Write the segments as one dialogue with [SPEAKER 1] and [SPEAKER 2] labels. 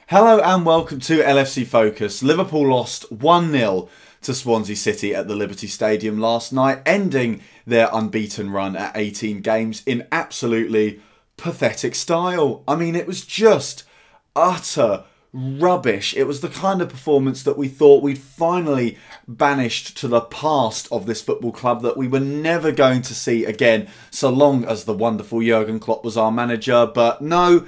[SPEAKER 1] Hello and welcome to LFC Focus. Liverpool lost 1-0 to Swansea City at the Liberty Stadium last night, ending their unbeaten run at 18 games in absolutely pathetic style. I mean, it was just utter rubbish. It was the kind of performance that we thought we'd finally banished to the past of this football club, that we were never going to see again so long as the wonderful Jurgen Klopp was our manager. But no,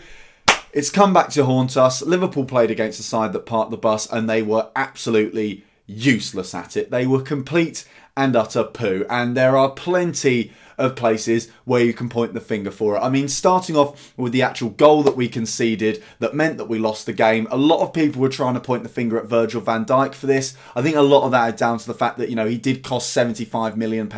[SPEAKER 1] it's come back to haunt us. Liverpool played against a side that parked the bus and they were absolutely useless at it. They were complete and utter poo, and there are plenty of places where you can point the finger for it. I mean, starting off with the actual goal that we conceded that meant that we lost the game. A lot of people were trying to point the finger at Virgil van Dijk for this. I think a lot of that is down to the fact that, you know, he did cost £75 million.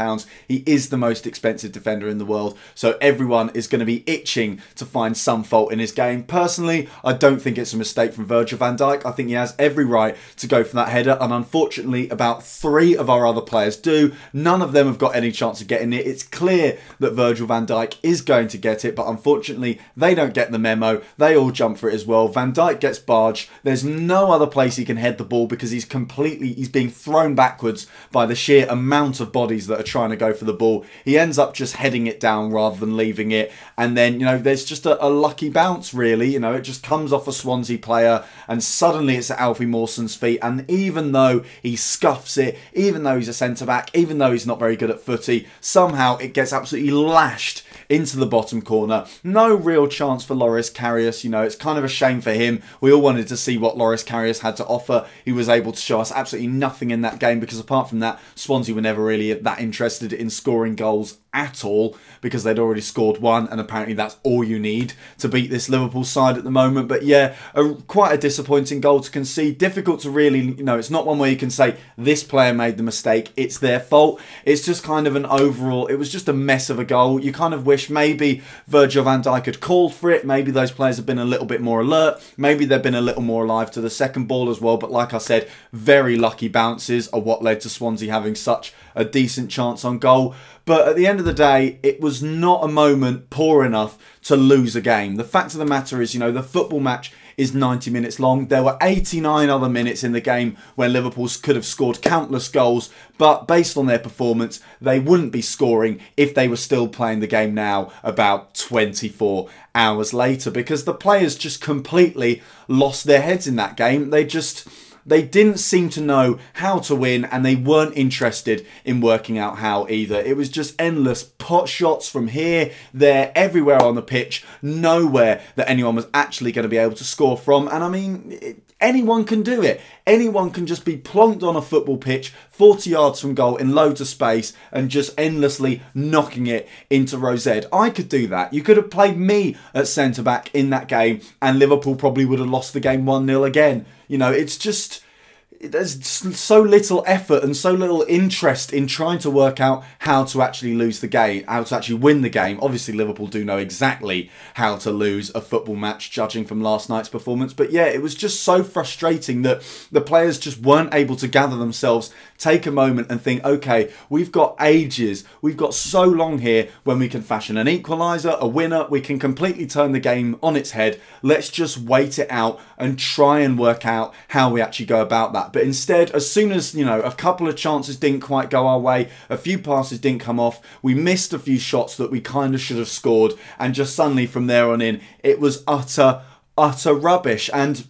[SPEAKER 1] He is the most expensive defender in the world, so everyone is going to be itching to find some fault in his game. Personally, I don't think it's a mistake from Virgil van Dijk. I think he has every right to go for that header, and unfortunately about 3 of our other players do. None of them have got any chance of getting it. It's clear that Virgil van Dijk is going to get it, but unfortunately they don't get the memo. They all jump for it as well. Van Dijk gets barged. There's no other place he can head the ball because he's being thrown backwards by the sheer amount of bodies that are trying to go for the ball. He ends up just heading it down rather than leaving it, and then, you know, there's just a lucky bounce really. You know, it just comes off a Swansea player and suddenly it's at Alfie Mawson's feet, and even though he scuffs it, even though he's a centre back, even though he's not very good at footy, somehow it gets absolutely lashed into the bottom corner. No real chance for Loris Karius. You know, it's kind of a shame for him. We all wanted to see what Loris Karius had to offer. He was able to show us absolutely nothing in that game, because apart from that, Swansea were never really that interested in scoring goals at all, because they'd already scored one, and apparently that's all you need to beat this Liverpool side at the moment. But yeah, quite a disappointing goal to concede. Difficult to really, you know, it's not one where you can say this player made the mistake, it's their fault. It's just kind of an overall, it was just a mess of a goal. You kind of wish maybe Virgil van Dijk had called for it. Maybe those players have been a little bit more alert. Maybe they've been a little more alive to the second ball as well. But like I said, very lucky bounces are what led to Swansea having such a decent chance on goal. But at the end of the day, it was not a moment poor enough to lose a game. The fact of the matter is, you know, the football match is 90 minutes long. There were 89 other minutes in the game where Liverpool could have scored countless goals, but based on their performance, they wouldn't be scoring if they were still playing the game now about 24 hours later, because the players just completely lost their heads in that game. They didn't seem to know how to win, and they weren't interested in working out how either. It was just endless pot shots from here, there, everywhere on the pitch. Nowhere that anyone was actually going to be able to score from. And I mean, anyone can do it. Anyone can just be plonked on a football pitch 40 yards from goal in loads of space and just endlessly knocking it into row Z. I could do that. You could have played me at centre-back in that game and Liverpool probably would have lost the game 1-0 again. You know, it's just, there's so little effort and so little interest in trying to work out how to actually lose the game, how to actually win the game. Obviously, Liverpool do know exactly how to lose a football match, judging from last night's performance. But yeah, it was just so frustrating that the players just weren't able to gather themselves, take a moment and think, okay, we've got ages, we've got so long here when we can fashion an equaliser, a winner, we can completely turn the game on its head. Let's just wait it out and try and work out how we actually go about that. But instead, as soon as, you know, a couple of chances didn't quite go our way, a few passes didn't come off, we missed a few shots that we kind of should have scored, and just suddenly from there on in, it was utter rubbish. And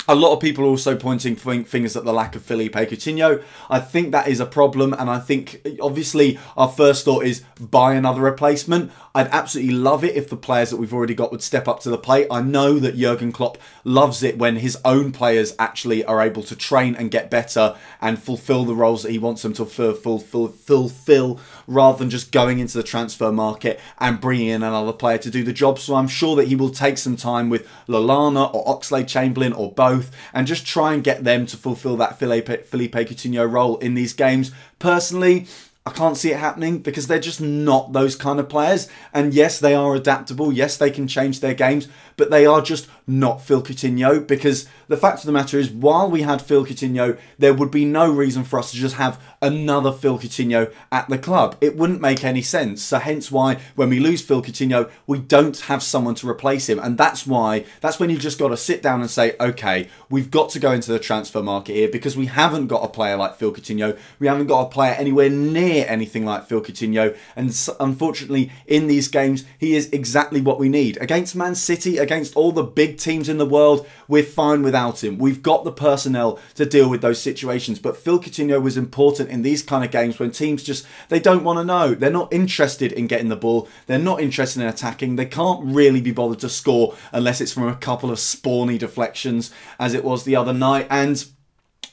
[SPEAKER 1] a lot of people are also pointing fingers at the lack of Philippe Coutinho. I think that is a problem, and I think obviously our first thought is buy another replacement. I'd absolutely love it if the players that we've already got would step up to the plate. I know that Jurgen Klopp loves it when his own players actually are able to train and get better and fulfill the roles that he wants them to fulfill, rather than just going into the transfer market and bringing in another player to do the job. So I'm sure that he will take some time with Lallana or Oxlade-Chamberlain or both and just try and get them to fulfill that Philippe Coutinho role in these games. Personally, I can't see it happening because they're just not those kind of players. And yes, they are adaptable. Yes, they can change their games. but they are just not Phil Coutinho, because the fact of the matter is, while we had Phil Coutinho, there would be no reason for us to just have another Phil Coutinho at the club. It wouldn't make any sense. So hence why when we lose Phil Coutinho, we don't have someone to replace him. And that's when you just got to sit down and say, okay, we've got to go into the transfer market here, because we haven't got a player like Phil Coutinho. We haven't got a player anywhere near anything like Phil Coutinho. And unfortunately, in these games, he is exactly what we need. Against Man City, against all the big teams in the world, we're fine without him. We've got the personnel to deal with those situations. But Phil Coutinho was important in these kind of games when teams just, they don't want to know. They're not interested in getting the ball. They're not interested in attacking. They can't really be bothered to score unless it's from a couple of spawny deflections, as it was the other night. And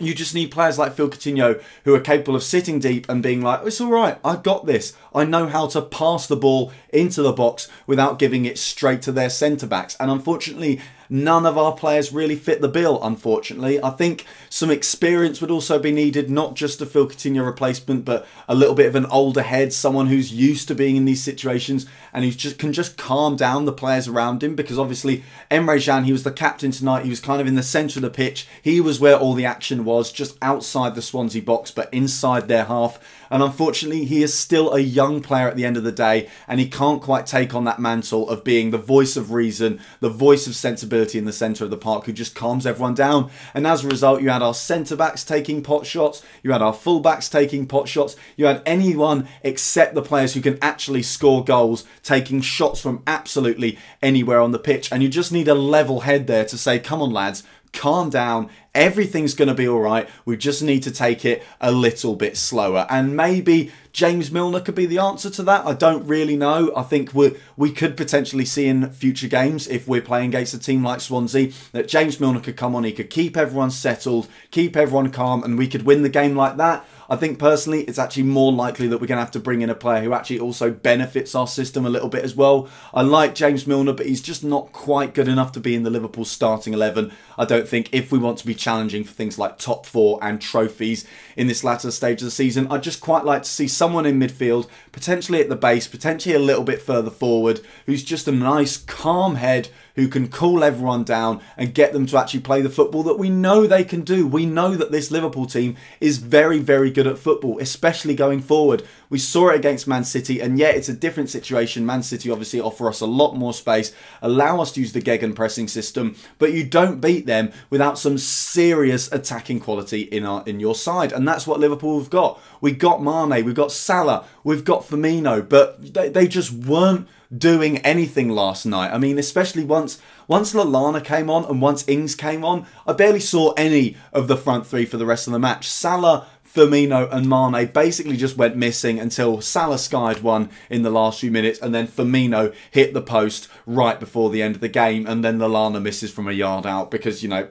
[SPEAKER 1] you just need players like Phil Coutinho who are capable of sitting deep and being like, it's all right, I've got this. I know how to pass the ball into the box without giving it straight to their centre-backs. And unfortunately, none of our players really fit the bill, unfortunately. I think some experience would also be needed, not just a Phil Coutinho replacement, but a little bit of an older head, someone who's used to being in these situations and who can just calm down the players around him. Because obviously, Emre Can, he was the captain tonight. He was kind of in the centre of the pitch. He was where all the action was, just outside the Swansea box, but inside their half. And unfortunately, he is still a young player at the end of the day, and he can't quite take on that mantle of being the voice of reason, the voice of sensibility in the centre of the park, who just calms everyone down. And as a result, you had our centre-backs taking pot shots, you had our full-backs taking pot shots, you had anyone except the players who can actually score goals taking shots from absolutely anywhere on the pitch. And you just need a level head there to say, come on lads, calm down, everything's going to be all right. We just need to take it a little bit slower. And maybe James Milner could be the answer to that. I don't really know. I think we could potentially see in future games, if we're playing against a team like Swansea, that James Milner could come on, he could keep everyone settled, keep everyone calm, and we could win the game like that. I think personally it's actually more likely that we're going to have to bring in a player who actually also benefits our system a little bit as well. I like James Milner, but he's just not quite good enough to be in the Liverpool starting 11. I don't think, if we want to be challenging for things like top 4 and trophies in this latter stage of the season. I'd just quite like to see someone in midfield, potentially at the base, potentially a little bit further forward, who's just a nice calm head, who can cool everyone down and get them to actually play the football that we know they can do. We know that this Liverpool team is very, very good at football, especially going forward. We saw it against Man City, and yet it's a different situation. Man City obviously offer us a lot more space, allow us to use the gegenpressing system, but you don't beat them without some serious attacking quality in your side. And that's what Liverpool have got. We got Mane, we've got Salah, we've got Firmino, but they just weren't doing anything last night. I mean, especially once Lallana came on and once Ings came on, I barely saw any of the front three for the rest of the match. Salah, Firmino and Mane basically just went missing until Salah skied one in the last few minutes, and then Firmino hit the post right before the end of the game, and then Lallana misses from a yard out because, you know,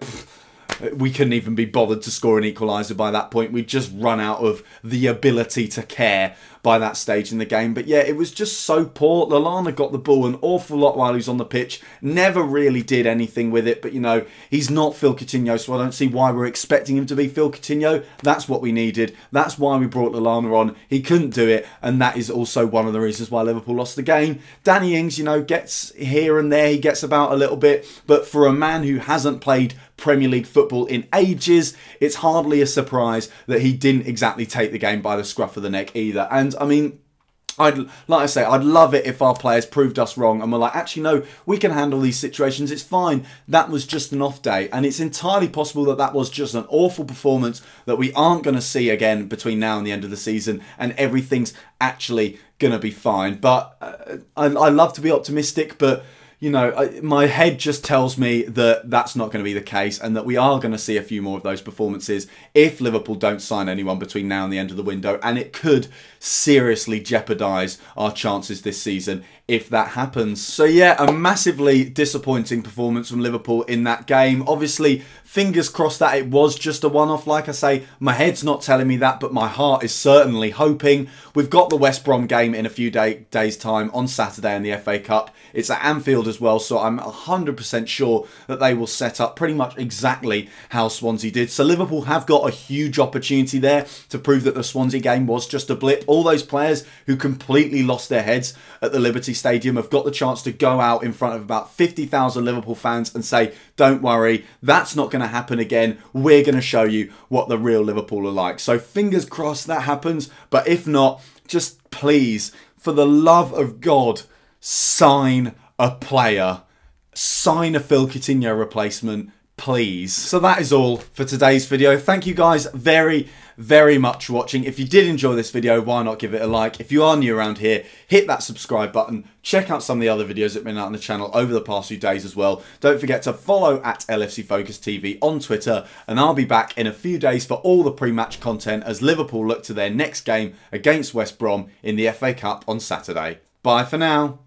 [SPEAKER 1] we couldn't even be bothered to score an equaliser by that point. We'd just run out of the ability to care by that stage in the game. But yeah, it was just so poor. Lallana got the ball an awful lot while he was on the pitch. Never really did anything with it. But, you know, he's not Phil Coutinho, so I don't see why we're expecting him to be Phil Coutinho. That's what we needed. That's why we brought Lallana on. He couldn't do it, and that is also one of the reasons why Liverpool lost the game. Danny Ings, you know, gets here and there. He gets about a little bit. But for a man who hasn't played Premier League football in ages, it's hardly a surprise that he didn't exactly take the game by the scruff of the neck either. And I mean, I'd love it if our players proved us wrong and were like, actually no, we can handle these situations, it's fine. That was just an off day, and it's entirely possible that that was just an awful performance that we aren't going to see again between now and the end of the season, and everything's actually going to be fine. But I love to be optimistic, but you know, my head just tells me that that's not going to be the case, and that we are going to see a few more of those performances if Liverpool don't sign anyone between now and the end of the window, and it could seriously jeopardise our chances this season if that happens. So yeah, a massively disappointing performance from Liverpool in that game. Obviously, fingers crossed that it was just a one-off. Like I say, my head's not telling me that, but my heart is certainly hoping. We've got the West Brom game in a few days' time on Saturday in the FA Cup. It's at Anfield as well, so I'm 100% sure that they will set up pretty much exactly how Swansea did. So Liverpool have got a huge opportunity there to prove that the Swansea game was just a blip. All those players who completely lost their heads at the Liberty Stadium have got the chance to go out in front of about 50,000 Liverpool fans and say, don't worry, that's not going to happen again. We're going to show you what the real Liverpool are like. So fingers crossed that happens. But if not, just please, for the love of God, sign a player. Sign a Phil Coutinho replacement, please. So that is all for today's video. Thank you guys very much for watching. If you did enjoy this video, why not give it a like? If you are new around here, hit that subscribe button. Check out some of the other videos that have been out on the channel over the past few days as well. Don't forget to follow at LFC Focus TV on Twitter, and I'll be back in a few days for all the pre-match content as Liverpool look to their next game against West Brom in the FA Cup on Saturday. Bye for now.